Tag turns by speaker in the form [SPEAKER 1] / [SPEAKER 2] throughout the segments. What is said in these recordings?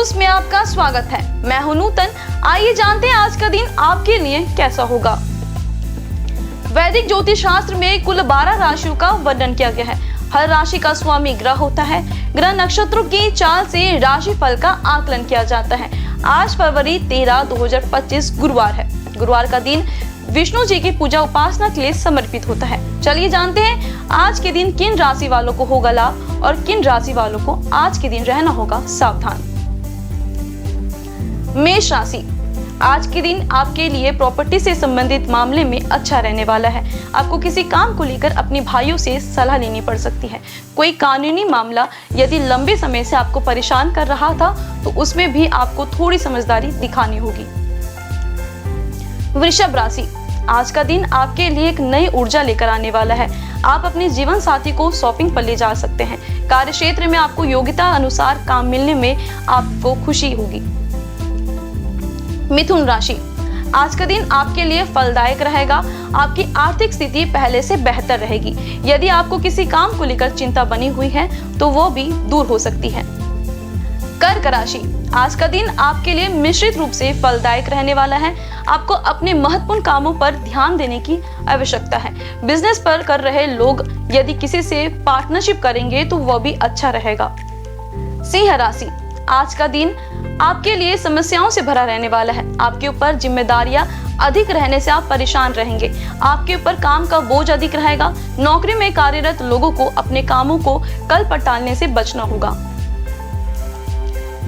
[SPEAKER 1] News में आपका स्वागत है। मैं हूं नूतन। आइए जानते हैं आज का दिन आपके लिए कैसा होगा। वैदिक ज्योतिष शास्त्र में कुल 12 राशियों का वर्णन किया गया है। हर राशि का स्वामी ग्रह होता है। ग्रह नक्षत्रों की चाल से राशि फल का आकलन किया जाता है। आज फरवरी 13, 2025 गुरुवार है। गुरुवार का दिन विष्णु जी की पूजा उपासना के लिए समर्पित होता है। चलिए जानते हैं आज के दिन किन राशि वालों को होगा लाभ और किन राशि वालों को आज के दिन रहना होगा सावधान। मेष राशि, आज के दिन आपके लिए प्रॉपर्टी से संबंधित मामले में अच्छा रहने वाला है। आपको किसी काम को लेकर अपने भाइयों से सलाह लेनी पड़ सकती है। कोई कानूनी मामला यदि लंबे समय से आपको परेशान कर रहा था तो उसमें भी आपको थोड़ी समझदारी दिखानी होगी। वृषभ राशि, आज का दिन आपके लिए एक नई ऊर्जा लेकर आने वाला है। आप अपने जीवन साथी को शॉपिंग पर ले जा सकते हैं। कार्य क्षेत्र में आपको योग्यता अनुसार काम मिलने में आपको खुशी होगी। मिथुन राशि, आज का दिन आपके लिए फलदायक रहेगा। आपकी आर्थिक स्थिति पहले से बेहतर रहेगी। यदि आपको किसी काम को लेकर चिंता बनी हुई है तो वो भी दूर हो सकती है। कर्क राशि, आज का दिन आपके लिए मिश्रित रूप से फलदायक रहने वाला है। आपको अपने महत्वपूर्ण कामों पर ध्यान देने की आवश्यकता है। बिजनेस पर कर रहे लोग यदि किसी से पार्टनरशिप करेंगे तो वह भी अच्छा रहेगा। सिंह राशि, आज का दिन आपके लिए समस्याओं से भरा रहने वाला है। आपके ऊपर जिम्मेदारियां अधिक रहने से आप परेशान रहेंगे। आपके ऊपर काम का बोझ अधिक रहेगा। नौकरी में कार्यरत लोगों को अपने कामों को कल पर टालने से बचना होगा।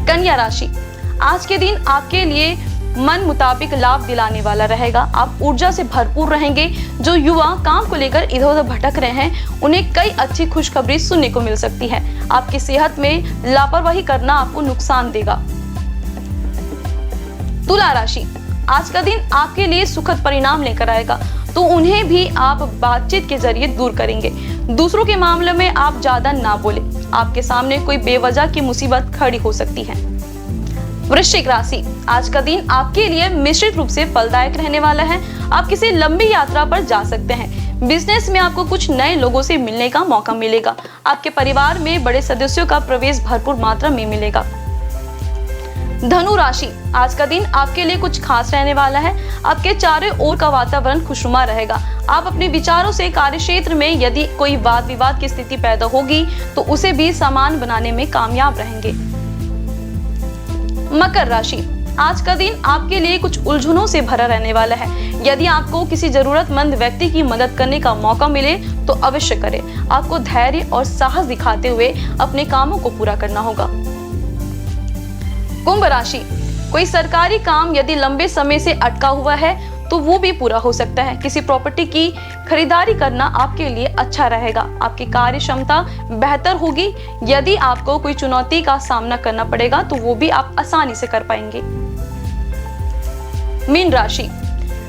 [SPEAKER 1] कन्या राशि, आज के दिन आपके लिए मन मुताबिक लाभ दिलाने वाला रहेगा। आप ऊर्जा से भरपूर रहेंगे। जो युवा काम को लेकर इधर उधर भटक रहे हैं उन्हें कई अच्छी खुशखबरी सुनने को मिल सकती है। आपकी सेहत में लापरवाही करना आपको नुकसान देगा। तुला राशि, आज का दिन आपके लिए सुखद परिणाम लेकर आएगा तो उन्हें भी आप बातचीत के जरिए दूर करेंगे। दूसरों के मामले में आप ज्यादा ना बोले। आपके सामने कोई बेवजह की मुसीबत खड़ी हो सकती है। वृश्चिक राशि, आज का दिन आपके लिए मिश्रित रूप से फलदायक रहने वाला है। आप किसी लंबी यात्रा पर जा सकते हैं। बिजनेस में आपको कुछ नए लोगों से मिलने का मौका मिलेगा। आपके परिवार में बड़े सदस्यों का प्रवेश भरपूर मात्रा में मिलेगा। धनु राशि, आज का दिन आपके लिए कुछ खास रहने वाला है। आपके चारों ओर का वातावरण खुशनुमा रहेगा। आप अपने विचारों से कार्य क्षेत्र में यदि कोई वाद विवाद की स्थिति पैदा होगी तो उसे भी समान बनाने में कामयाब रहेंगे। मकर राशि, आज का दिन आपके लिए कुछ उलझनों से भरा रहने वाला है। यदि आपको किसी जरूरतमंद व्यक्ति की मदद करने का मौका मिले तो अवश्य करें। आपको धैर्य और साहस दिखाते हुए अपने कामों को पूरा करना होगा। कुंभ राशि, कोई सरकारी काम यदि लंबे समय से अटका हुआ है तो वो भी पूरा हो सकता है। किसी प्रॉपर्टी की खरीदारी करना आपके लिए अच्छा रहेगा। आपकी कार्य क्षमता बेहतर होगी। यदि आपको कोई चुनौती का सामना करना पड़ेगा तो वो भी आप आसानी से कर पाएंगे। मीन राशि,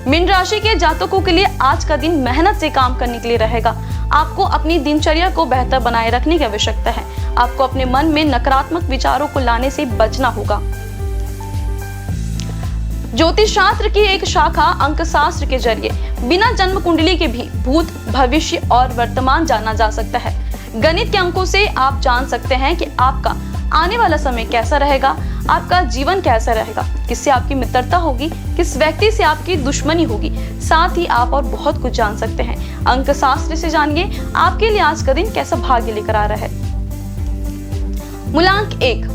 [SPEAKER 1] मीन राशि के जातकों के लिए आज का दिन मेहनत से काम करने के लिए रहेगा। आपको अपनी दिनचर्या को बेहतर बनाए रखने की आवश्यकता है। आपको अपने मन में नकारात्मक विचारों को लाने से बचना होगा। ज्योतिष शास्त्र की एक शाखा अंक शास्त्र के जरिए बिना जन्म कुंडली के भी भूत, भविष्य और वर्तमान जाना जा सकता है। गणित के अंकों से आप जान सकते हैं कि आपका आने वाला समय कैसा रहेगा, आपका जीवन कैसा रहेगा, किससे आपकी मित्रता होगी, किस व्यक्ति से आपकी दुश्मनी होगी। साथ ही आप और बहुत कुछ जान सकते हैं। अंक शास्त्र से जानिए आपके लिए आज का दिन कैसा भाग्य लेकर आ रहा है। मूलांक 1,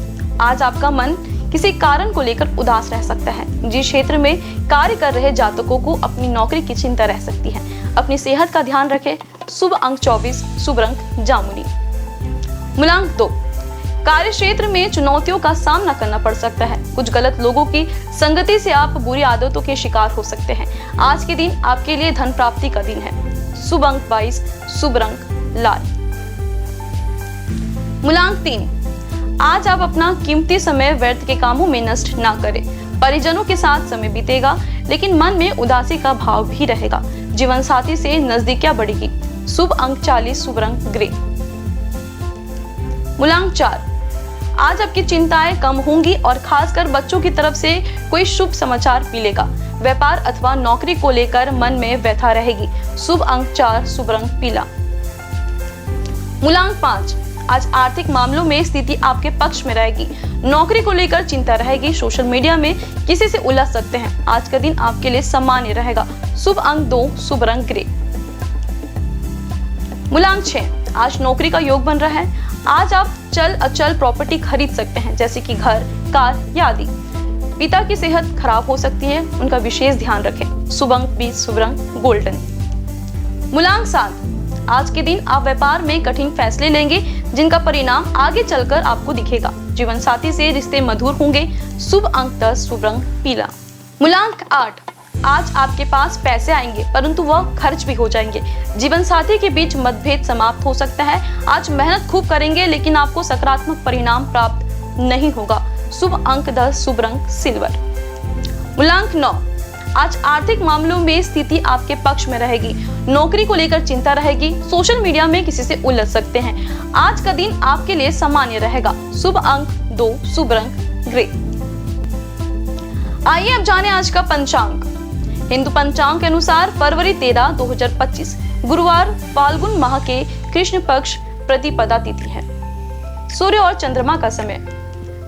[SPEAKER 1] आज आपका मन किसी कारण को लेकर उदास रह सकता है। जिस क्षेत्र में कार्य कर रहे जातकों को अपनी नौकरी की चिंता रह सकती है। अपनी सेहत का ध्यान रखें। शुभ अंक 24, शुभ रंग जामुनी। मूलांक 2, कार्य क्षेत्र में चुनौतियों का सामना करना पड़ सकता है। कुछ गलत लोगों की संगति से आप बुरी आदतों के शिकार हो सकते हैं। आज के दिन आपके लिए धन प्राप्ति का दिन है। शुभ अंक 22, शुभ रंग लाल। मूलांक 3, आज आप अपना कीमती समय व्यर्थ के कामों में नष्ट ना करें। परिजनों के साथ समय बीतेगा लेकिन मन में उदासी का भाव भी रहेगा। जीवन साथी से नजदीकियां बढ़ेगी। शुभ अंक 40, शुभ रंग ग्रे। मूलांक 4, आज आपकी चिंताएं कम होंगी और खासकर बच्चों की तरफ से कोई शुभ समाचार मिलेगा। व्यापार अथवा नौकरी को लेकर मन में व्यथा रहेगी। शुभ अंक 4, शुभ रंग पीला। मूलांक 5, आज आर्थिक मामलों में स्थिति आपके पक्ष में रहेगी। नौकरी को लेकर चिंता रहेगी। सोशल मीडिया में किसी से उलझ सकते हैं। आज का दिन आपके लिए सामान्य रहेगा। शुभ अंक 2, शुभ रंग ग्रे। मूलांक 6, आज नौकरी का योग बन रहा है। आज आप चल अचल प्रॉपर्टी खरीद सकते हैं, जैसे कि घर, कार या आदि। पिता की सेहत खराब हो सकती है, उनका विशेष ध्यान रखें। शुभ अंक 20, शुभ रंग गोल्डन। मूलांक 7, आज के दिन आप व्यापार में कठिन फैसले लेंगे, जिनका परिणाम आगे चलकर आपको दिखेगा। जीवन साथी से रिश्ते मधुर होंगे। शुभ अंक 10, शुभ रंग पीला। मूलांक 8, आज आपके पास पैसे आएंगे, परंतु वह खर्च भी हो जाएंगे। जीवन साथी के बीच मतभेद समाप्त हो सकता है। आज मेहनत खूब करेंगे, लेकिन आपको सकारात्मक परिणाम प्राप्त नहीं होगा। शुभ अंक 10, शुभ रंग सिल्वर। मूलांक 9, आज आर्थिक मामलों में स्थिति आपके पक्ष में रहेगी। नौकरी को लेकर चिंता रहेगी। सोशल मीडिया में किसी से उलझ सकते हैं। आज का दिन आपके लिए सामान्य रहेगा। शुभ अंक 2, शुभ रंग ग्रे। आइए अब जाने आज का पंचांग। हिंदू पंचांग के अनुसार फरवरी 13, 2025 गुरुवार फाल्गुन माह के कृष्ण पक्ष प्रतिपदा तिथि है। सूर्य और चंद्रमा का समय।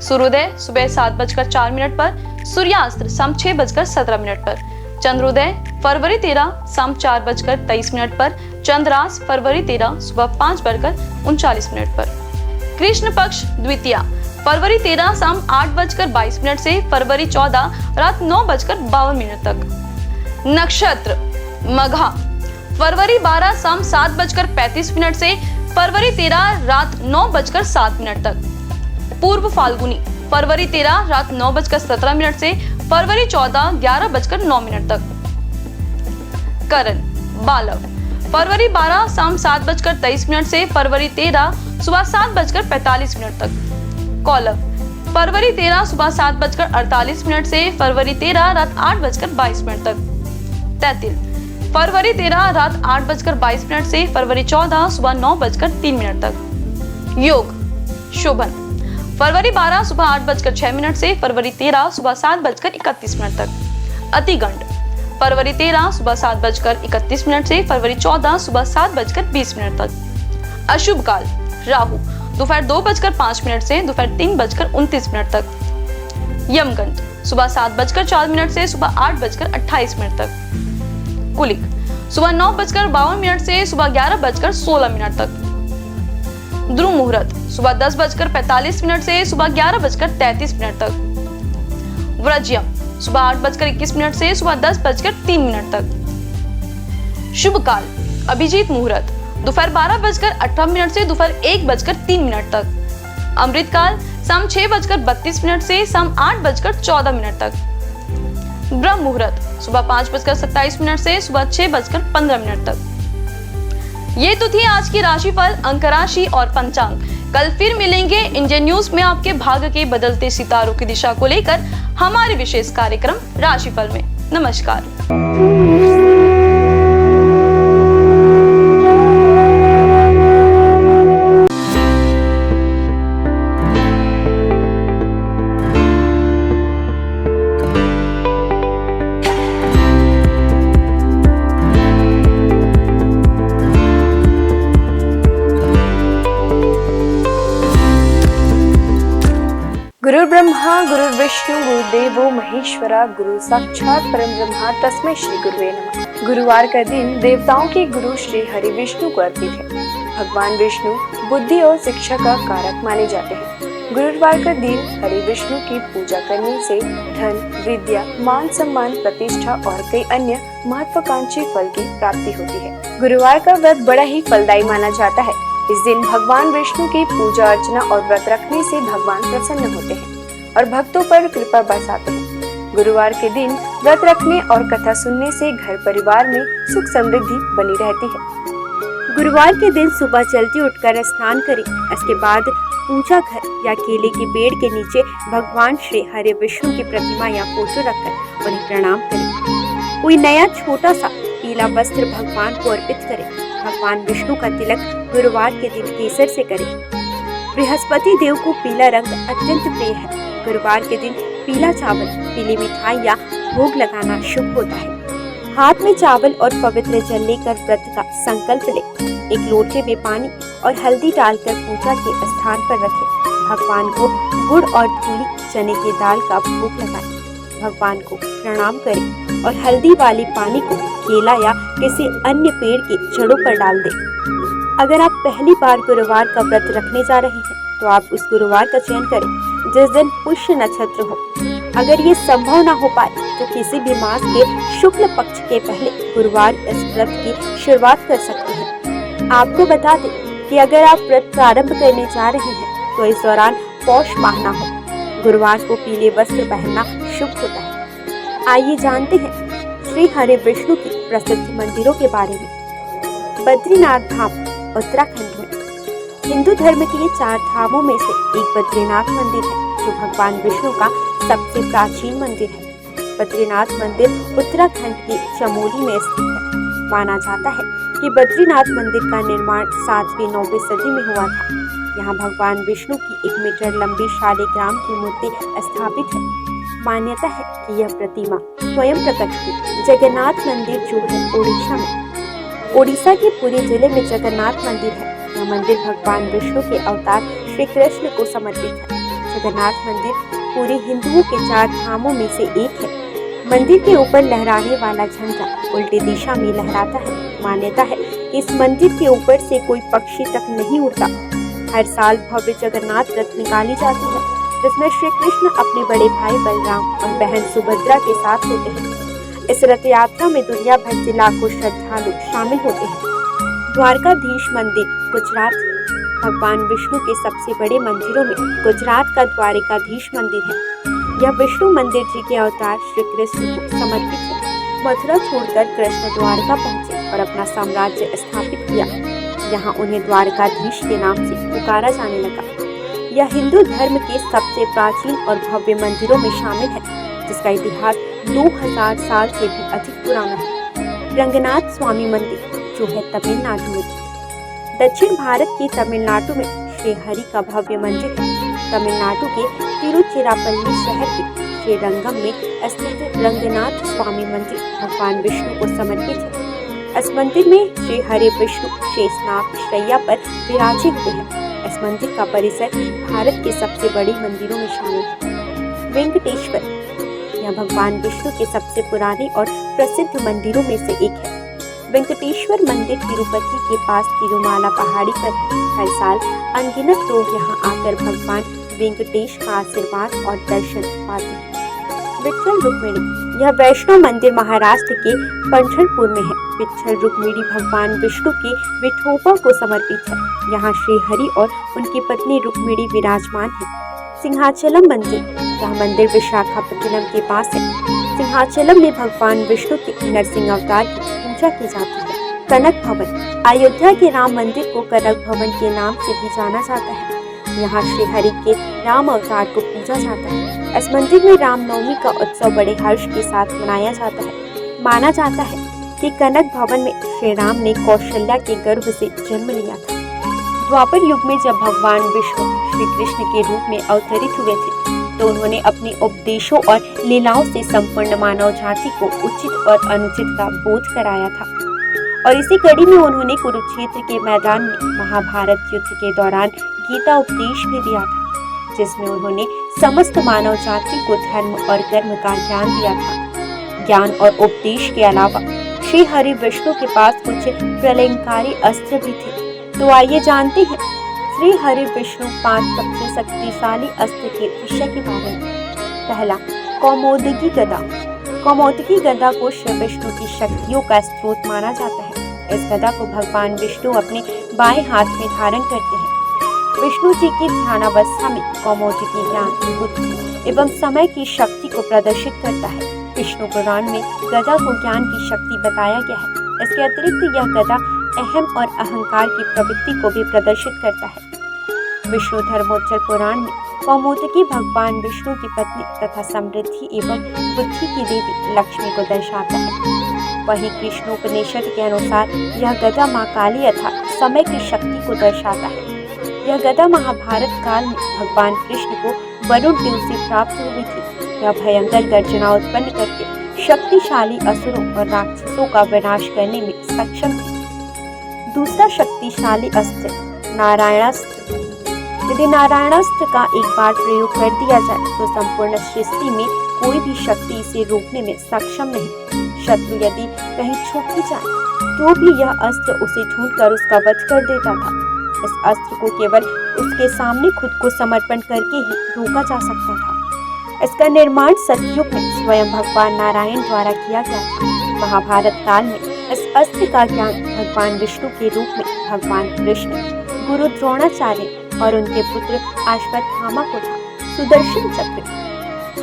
[SPEAKER 1] सूर्योदय सुबह 7:04 पर, सूर्यास्त शाम 6:17 पर। चंद्रोदय फरवरी 13 शाम 4:23 पर। चंद्रास फरवरी 13 सुबह 5:39 पर। कृष्ण पक्ष द्वितीया फरवरी 13 शाम 8:22 से फरवरी 14 रात 9:52 तक। नक्षत्र मघा फरवरी 12 शाम 7:35 से फरवरी 13 रात 9:07 तक। पूर्व फाल्गुनी फरवरी 13 रात 9:17 से फरवरी 14 11:09 तक। करण बालव फरवरी 12 शाम 7:23 से फरवरी 13 सुबह 7:45 तक। कौलव फरवरी 13 सुबह 7:48 से फरवरी 13 रात 8:22 तक। तैतिल फरवरी 13 रात 8:22 से फरवरी 14 सुबह 9:03 तक। योग शोभन फरवरी 12 सुबह 8:06 से फरवरी 13 सुबह 7:31 तक। अतिगंड फरवरी 13 सुबह 7:31 से फरवरी 14 सुबह 7:20 तक। अशुभ काल राहु दोपहर 2:05 से दोपहर 3:29 तक। यमगंड सुबह 7:04 से सुबह 8:28 तक। कुलिक सुबह 9:52 से सुबह 11:16 तक। ध्रुव मुहूर्त सुबह 10:45 से सुबह 11:33 तक। व्रज्यम सुबह 8:21 से सुबह 10:03 तक। शुभ काल अभिजीत मुहूर्त दोपहर 12:18 से दोपहर 1:03 तक। अमृत काल शाम 6:32 से शाम 8:14 तक। ब्रह्म मुहूर्त सुबह 5:27 से सुबह 6:15 तक। ये तो थी आज की राशिफल, अंक राशि और पंचांग। कल फिर मिलेंगे इंडियन न्यूज में आपके भाग्य के बदलते सितारों की दिशा को लेकर हमारे विशेष कार्यक्रम राशिफल में। नमस्कार।
[SPEAKER 2] गुरु ब्रह्मा गुरु विष्णु गुरुदेवो महेश्वरा गुरु साक्षात परम ब्रह्मा तस्मै श्री गुरुवे नमः। गुरुवार का दिन देवताओं के गुरु श्री हरि विष्णु को अर्पित है। भगवान विष्णु बुद्धि और शिक्षा का कारक माने जाते हैं। गुरुवार का दिन हरि विष्णु की पूजा करने से धन, विद्या, मान सम्मान, प्रतिष्ठा और कई अन्य महत्वाकांक्षी फल की प्राप्ति होती है। गुरुवार का व्रत बड़ा ही फलदायी माना जाता है। इस दिन भगवान विष्णु की पूजा अर्चना और व्रत रखने से भगवान प्रसन्न होते हैं और भक्तों पर कृपा बरसाते हैं। गुरुवार के दिन व्रत रखने और कथा सुनने से घर परिवार में सुख समृद्धि बनी रहती है।
[SPEAKER 3] गुरुवार के दिन सुबह जल्दी उठकर स्नान करें। इसके बाद पूजा घर या केले के पेड़ के नीचे भगवान श्री हरि विष्णु की प्रतिमा या फोटो रखकर उन्हें प्रणाम करें। कोई नया छोटा सा पीला वस्त्र भगवान को अर्पित करें। भगवान विष्णु का तिलक गुरुवार के दिन केसर से करें। बृहस्पति देव को पीला रंग अत्यंत प्रिय है। गुरुवार के दिन पीला चावल, पीली मिठाई या भोग लगाना शुभ होता है। हाथ में चावल और पवित्र जल लेकर व्रत का संकल्प लें। एक लोटे में पानी और हल्दी डालकर पूजा के स्थान पर रखें। भगवान को गुड़ और धूली चने की दाल का भोग लगाएं। भगवान को प्रणाम करें और हल्दी वाले पानी को केला या किसी अन्य पेड़ के जड़ों पर डाल दें। अगर आप पहली बार गुरुवार का व्रत रखने जा रहे हैं तो आप उस गुरुवार का चयन करें जिस दिन पुष्य नक्षत्र हो। अगर ये संभव न हो पाए तो किसी भी मास के शुक्ल पक्ष के पहले गुरुवार इस व्रत की शुरुआत कर सकते हैं। आपको बता दें कि अगर आप व्रत प्रारंभ करने जा रहे हैं तो इस दौरान पौष माह न हो। गुरुवार को पीले वस्त्र पहनना शुभ होता है। आइए जानते हैं श्री हरि विष्णु की प्रसिद्ध मंदिरों के बारे में। बद्रीनाथ धाम उत्तराखंड में हिंदू धर्म के 4 धामों में से एक बद्रीनाथ मंदिर है जो भगवान विष्णु का सबसे प्राचीन मंदिर है। बद्रीनाथ मंदिर उत्तराखंड के चमोली में स्थित है। माना जाता है कि बद्रीनाथ मंदिर का निर्माण 7वीं 9वीं सदी में हुआ था। यहाँ भगवान विष्णु की 1 मीटर लंबी शालिग्राम की मूर्ति स्थापित है। मान्यता है कि यह प्रतिमा स्वयं प्रकट हुई। जगन्नाथ मंदिर जो है ओडिशा में, ओडिशा के पुरी जिले में जगन्नाथ मंदिर है। यह मंदिर भगवान विष्णु के अवतार श्री कृष्ण को समर्पित है। जगन्नाथ मंदिर पूरे हिंदुओं के 4 धामों में से एक है। मंदिर के ऊपर लहराने वाला झंडा उल्टी दिशा में लहराता है। मान्यता है कि इस मंदिर के ऊपर से कोई पक्षी तक नहीं उड़ता। हर साल भव्य जगन्नाथ रथ निकाली जाती है जिसमें श्री कृष्ण अपने बड़े भाई बलराम और बहन सुभद्रा के साथ होते हैं। इस रथ यात्रा में दुनिया भर से लाखों श्रद्धालु शामिल होते हैं। द्वारकाधीश मंदिर गुजरात है। भगवान विष्णु के सबसे बड़े मंदिरों में गुजरात का द्वारकाधीश मंदिर है। यह विष्णु मंदिर जी के अवतार श्री कृष्ण को समर्पित है। मथुरा छोड़कर कृष्ण द्वारका पहुंचे और अपना साम्राज्य स्थापित किया। यहाँ उन्हें द्वारकाधीश के नाम से पुकारा जाने लगा। यह हिंदू धर्म के सबसे प्राचीन और भव्य मंदिरों में शामिल है जिसका इतिहास 2000 साल से भी अधिक पुराना है। रंगनाथ स्वामी मंदिर जो है तमिलनाडु में। दक्षिण भारत के तमिलनाडु में श्री हरि का भव्य मंदिर है। तमिलनाडु के तिरुचिरापल्ली शहर के श्रीरंगम में स्थित रंगनाथ स्वामी मंदिर भगवान विष्णु को समर्पित है। इस मंदिर में श्री हरि विष्णु शेषनाग शैया पर विराजित हुए हैं। इस मंदिर का परिसर भारत के सबसे बड़े मंदिरों में शामिल है। वेंकटेश्वर यह भगवान विष्णु के सबसे पुराने और प्रसिद्ध मंदिरों में से एक है। वेंकटेश्वर मंदिर तिरुपति के पास तिरुमाला पहाड़ी पर है। हर साल अनगिनत लोग यहाँ आकर भगवान वेंकटेश का आशीर्वाद और दर्शन पाते हैं। विट्ठल रुक्मिणी यह वैष्णव मंदिर महाराष्ट्र के पंढरपुर में है। विट्ठल रुक्मिणी भगवान विष्णु के विठोबा को समर्पित है। यहाँ श्री हरि और उनकी पत्नी रुक्मिणी विराजमान है। सिंहाचलम मंदिर यह मंदिर विशाखापट्टनम के पास है। सिंहाचलम में भगवान विष्णु के नरसिंह अवतार की पूजा की जाती है। कनक भवन अयोध्या के राम मंदिर को कनक भवन के नाम से भी जाना जाता है। यहाँ श्री हरि के राम अवतार को पूजा जाता है। इस मंदिर में रामनवमी का उत्सव बड़े हर्ष के साथ मनाया जाता है। माना जाता है कि कनक भवन में श्री राम ने कौशल्या के गर्भ से जन्म लिया था। द्वापर युग में जब भगवान विष्णु श्री कृष्ण के रूप में अवतरित हुए थे तो उन्होंने अपने उपदेशों और लीलाओं से संपूर्ण मानव जाति को उचित और अनुचित का बोध कराया था। और इसी कड़ी में उन्होंने कुरुक्षेत्र के मैदान में महाभारत युद्ध के दौरान गीता उपदेश भी दिया था, जिसमें उन्होंने समस्त मानव जाति को धर्म और कर्म का ज्ञान दिया था। ज्ञान और उपदेश के अलावा श्री हरि विष्णु के पास कुछ प्रलयंकारी अस्त्र भी थे। तो आइए जानते हैं श्री हरि विष्णु 5 सबसे शक्तिशाली अस्त्र के विषय के बारे में। पहला, कौमोदकी गदा। कौमोदकी गदा को श्री विष्णु की शक्तियों का स्रोत माना जाता है। इस गदा को भगवान विष्णु अपने बाएं हाथ में धारण करते हैं। विष्णु जी की ध्यानावस्था में कौमोदकी ज्ञान, बुद्धि एवं समय की शक्ति को प्रदर्शित करता है। विष्णु पुराण में गदा को ज्ञान की शक्ति बताया गया है। इसके अतिरिक्त यह गदा अहम और अहंकार की प्रवृत्ति को भी प्रदर्शित करता है। विष्णु धर्मोच्चर पुराण में कौमोदकी भगवान विष्णु की पत्नी तथा समृद्धि एवं बुद्धि की देवी लक्ष्मी को दर्शाता है। वहीं कृष्णोपनिषद के अनुसार यह गदा मां काली अर्थात समय की शक्ति को दर्शाता है। यह गदा महाभारत काल में भगवान कृष्ण को वरुण देव से प्राप्त हुई थी। यह भयंकर गर्जना उत्पन्न करके शक्तिशाली असुरों और राक्षसों का विनाश करने में सक्षम थी। दूसरा शक्तिशाली अस्त्र नारायणास्त्र। यदि नारायणास्त्र का एक बार प्रयोग कर दिया जाए तो संपूर्ण सृष्टि में कोई भी शक्ति इसे रोकने में सक्षम नहीं। शत्रु यदि कहीं छूट भी जाए तो भी यह अस्त्र उसे ढूंढकर उसका वध कर देता था। इस अस्त्र को केवल उसके सामने खुद को समर्पण करके ही रोका जा सकता था। इसका निर्माण सतयुग में स्वयं भगवान नारायण द्वारा किया गया था। महाभारत काल में इस अस्त्र का ज्ञान भगवान विष्णु के रूप में भगवान कृष्ण, गुरु द्रोणाचार्य और उनके पुत्र अश्वत्थामा को था। सुदर्शन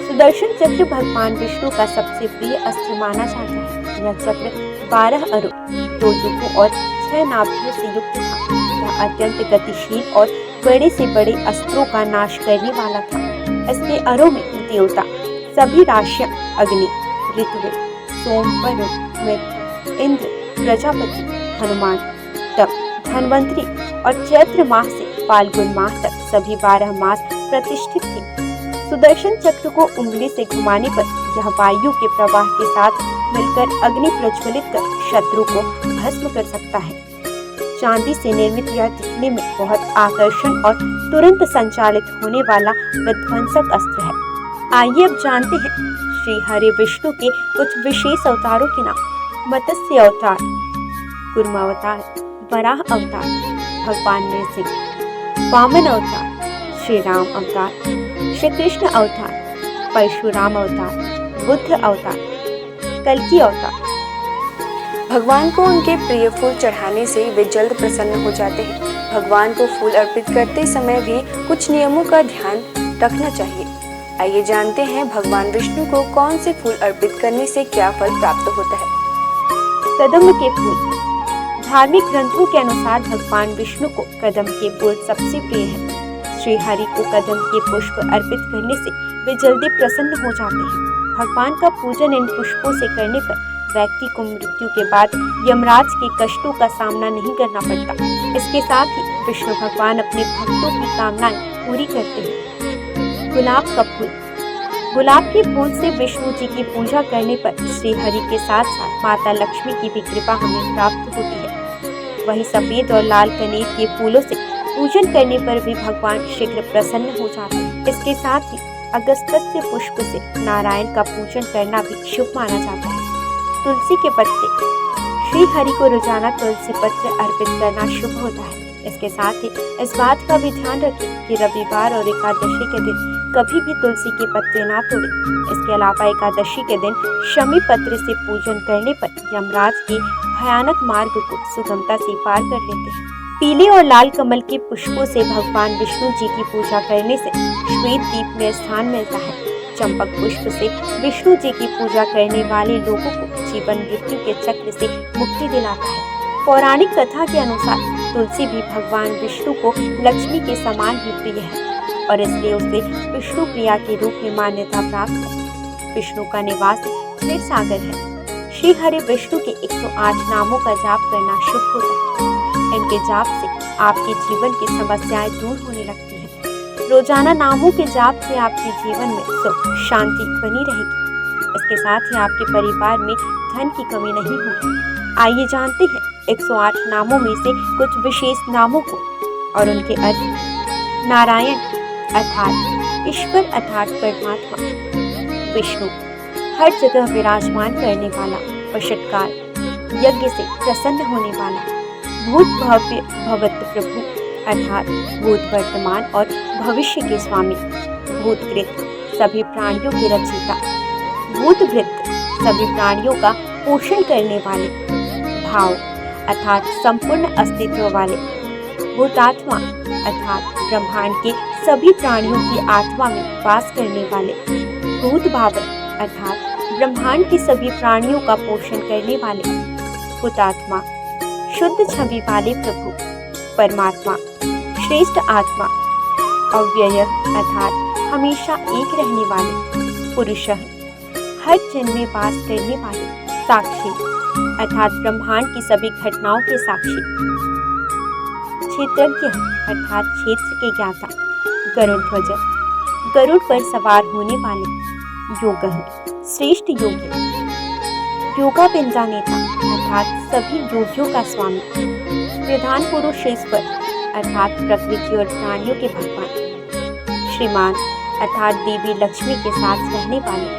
[SPEAKER 3] सुदर्शन चक्र भगवान विष्णु का सबसे प्रिय अस्त्र माना जाता है। यह चक्र 12 अरों, 2 युगों और 6 नाभियों से युक्त था। यह अत्यंत गतिशील और बड़े से बड़े अस्त्रों का नाश करने वाला था। इसके अरों में देवता, सभी राशियां, अग्नि, ऋत्विक, सोम, वरुण, मित्र, इंद्र, प्रजापति, हनुमान, तप, धन्वंतरी और चैत्र माह से फाल्गुन माह तक सभी 12 मास प्रतिष्ठित थे। सुदर्शन चक्र को उंगली से घुमाने पर यह वायु के प्रवाह के साथ मिलकर अग्नि प्रज्वलित कर शत्रु को भस्म कर सकता है। चांदी से निर्मित यह दिखने में बहुत आकर्षण और तुरंत संचालित होने वाला विध्वंसक अस्त्र है। आइए अब जानते हैं श्री हरि विष्णु के कुछ विशेष अवतारों के नाम। मत्स्य अवतार, कूर्म अवतार, वराह अवतार, भगवान नरसिंह। वामन अवतार, श्री राम अवतार, श्री कृष्ण अवतार, परशुराम अवतार, बुद्ध अवतार, कल्कि अवतार।
[SPEAKER 2] भगवान को उनके प्रिय फूल चढ़ाने से वे जल्द प्रसन्न हो जाते हैं। भगवान को फूल अर्पित करते समय भी कुछ नियमों का ध्यान रखना चाहिए। आइए जानते हैं भगवान विष्णु को कौन से फूल अर्पित करने से क्या फल प्राप्त होता है।
[SPEAKER 3] कदम्ब के फूल। धार्मिक ग्रंथों के अनुसार भगवान विष्णु को कदम्ब के फूल सबसे प्रिय है। श्री हरि को कदम्ब के पुष्प अर्पित करने से वे जल्दी प्रसन्न हो जाते हैं। भगवान का पूजन इन पुष्पों से करने पर व्यक्ति को मृत्यु के बाद यमराज के कष्टों का सामना नहीं करना पड़ता। इसके साथ ही विष्णु भगवान अपने भक्तों की कामनाएं पूरी करते हैं। गुलाब का फूल। गुलाब के फूल से विष्णु जी की पूजा करने पर श्री हरि के साथ साथ माता लक्ष्मी की भी कृपा हमें प्राप्त होती है। वही सफेद और लाल कनेर के फूलों से पूजन करने पर भी भगवान शीघ्र प्रसन्न हो जाते हैं। इसके साथ ही अगस्त्य पुष्प से नारायण का पूजन करना भी शुभ माना जाता है। तुलसी के पत्ते। श्री हरि को रोजाना तुलसी पत्र अर्पित करना शुभ होता है। इसके साथ ही इस बात का भी ध्यान रखें कि रविवार और एकादशी के दिन कभी भी तुलसी के पत्ते ना तोड़ें। इसके अलावा एकादशी के दिन शमी पत्र से पूजन करने पर यमराज के भयानक मार्ग को सुगमता से पार कर लेते हैं। पीले और लाल कमल के पुष्पों से भगवान विष्णु जी की पूजा करने से श्वेत दीप में स्थान मिलता है। चंपक पुष्प से विष्णु जी की पूजा करने वाले लोगों को जीवन मृत्यु के चक्र से मुक्ति दिलाता है। पौराणिक कथा के अनुसार तुलसी भी भगवान विष्णु को लक्ष्मी के समान ही प्रिय है और इसलिए उसे विष्णु प्रिया के रूप में मान्यता प्राप्त है। विष्णु का निवास क्षीर सागर है। श्री हरि विष्णु के 108 नामों का जाप करना शुभ होता है। इनके जाप से आपके जीवन की समस्याएं दूर होने लगती हैं। रोजाना नामों के जाप से आपके जीवन में सुख शांति बनी रहेगी। इसके साथ ही आपके परिवार में धन की कमी नहीं होगी। आइए जानते हैं 108 नामों में से कुछ विशेष नामों को और उनके अर्थ। नारायण अर्थात ईश्वर अर्थात परमात्मा। विष्णु हर जगह विराजमान करने वाला, वशटकार यज्ञ से प्रसन्न होने वाला। भूत भव्य भवत प्रभु अर्थात भूत वर्तमान और भविष्य के स्वामी। भूतकृत सभी प्राणियों के रचयिता। भूतभृत सभी प्राणियों का पोषण करने वाले। भाव अर्थात संपूर्ण अस्तित्व वाले। भूतात्मा अर्थात ब्रह्मांड के सभी प्राणियों की आत्मा में वास करने वाले। भूत भावन अर्थात ब्रह्मांड के सभी प्राणियों का पोषण करने वाले। हुतात्मा शुद्ध छवि वाले प्रभु। परमात्मा श्रेष्ठ आत्मा। अव्यय अर्थात हमेशा एक रहने वाले। पुरुषः हर जन्म में वास करने वाले। साक्षी अर्थात ब्रह्मांड की सभी घटनाओं के साक्षी। क्षेत्रज्ञ अर्थात क्षेत्र के ज्ञाता। गरुड़ ध्वज गरुड़ पर सवार होने वाले। योगः श्रेष्ठ योगी। योगा बिंदा नेता अर्थात सभी योगियों का स्वामी। प्रधान पुरुष ईश्वर अर्थात प्रकृति और प्राणियों के भगवान, श्रीमान अर्थात देवी लक्ष्मी के साथ रहने वाले,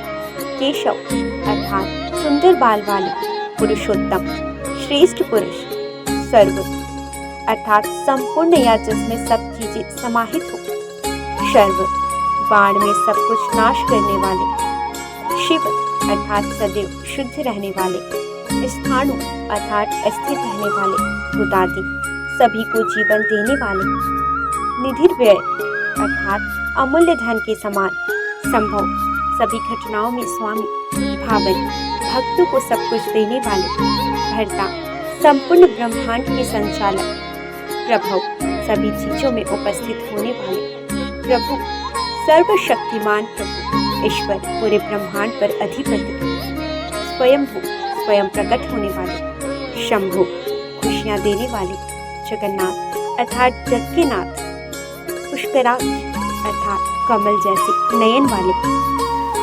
[SPEAKER 3] केशव अर्थात सुंदर बाल वाले, पुरुषोत्तम श्रेष्ठ पुरुष, सर्व अर्थात संपूर्ण या जिसमें सब चीजें समाहित हो, शर्व बाण में सब कुछ नाश करने वाले, शिव अर्थात सदैव शुद्ध रहने वाले, स्थाणु अर्थात स्थिर रहने वाले, भूतादि सभी को जीवन देने वाले, निधिर्व्यय अर्थात अमूल्य धन के समान, संभव सभी घटनाओं में स्वामी, भावन भक्तों को सब कुछ देने वाले, भर्ता संपूर्ण ब्रह्मांड के संचालक, प्रभु सभी चीजों में उपस्थित होने वाले, प्रभु सर्वशक्तिमान प्रभु ईश्वर पूरे ब्रह्मांड पर अधिपति, स्वयंभू स्वयं प्रकट होने वाले, शंभु खुशियां देने वाले, जगन्नाथ अर्थात जग के नाथ, पुष्कराक्ष अर्थात कमल जैसे नयन वाले।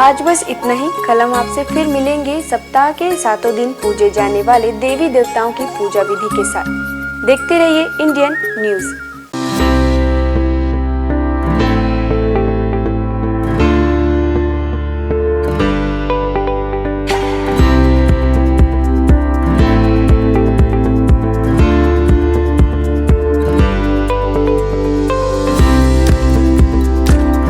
[SPEAKER 2] आज बस इतना ही। कल हम आपसे फिर मिलेंगे सप्ताह के 7 दिन पूजे जाने वाले देवी देवताओं की पूजा विधि के साथ। देखते रहिए इंडियन न्यूज़।